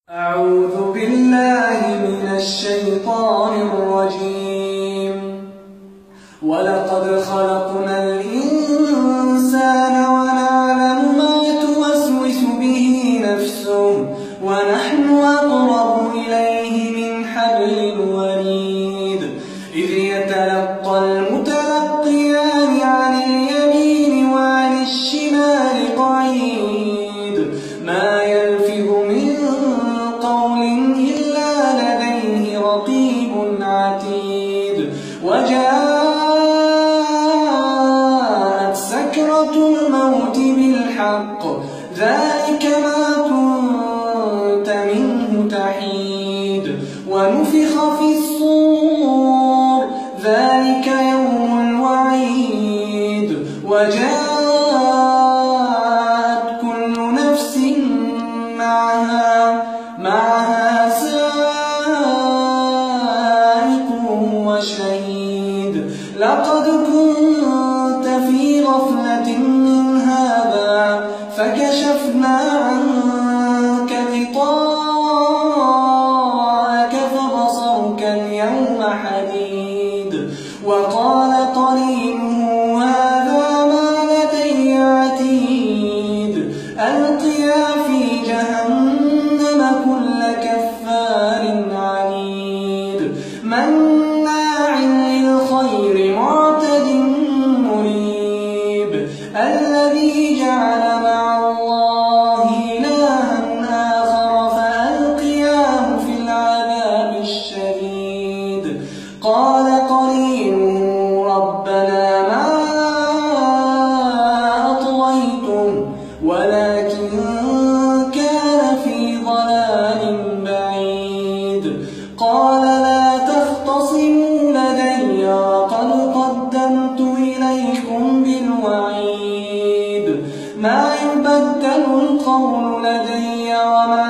أعوذ بالله من الشيطان الرجيم. ولقد خلقنا الإنسان ونعلم ما توسوس به نفسه ونحن أقرب إليه من حبل الوريد. إذ يتلقى المتلقيان عن اليمين وعن الشمال قعيد. ما يلفظ من قول إلا لديه رقيب عتيد. وجاءت سكرة الموت بالحق ذلك ما كنت منه تحيد. ونفخ في الصور ذلك يوم الوعيد. وجاءت كل نفس معها سائق وشهيد. لقد كنت في غفلة من هذا فكشفنا عنك غطاءك فبصرك اليوم حديد. وقال قرينه هذا ما لدي عتيد. ألقيا في جهنم كل كفار عنيد. مناع للخير معتد مريب. الذي جعل مع الله إلها آخر فألقياه في العذاب الشديد. قال قرينه ربنا ما أطغيته ولكن كان في ضلال بعيد. قال لا تختصموا لدي وقد قدمت إليكم بالوعيد. ما يبدل القول لدي وما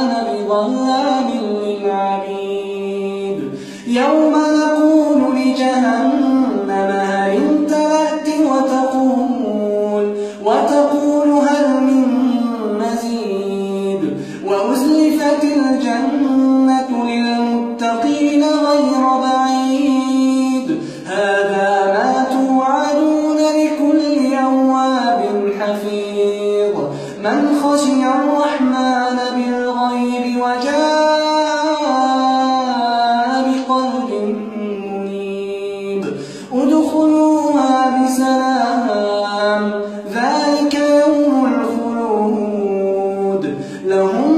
أنا بظلام للعبيد. يوم نقول لجهنم هل امتلأت وتقول هل من مزيد. وأزلفت الجنة للمتقين غير بعيد. هذا ما توعدون لكل أواب حفيظ. من خشي الرحمن بالغيب وجاء بقلب منيب. ادخلوها بسلام ذلك يوم الخلود. لهم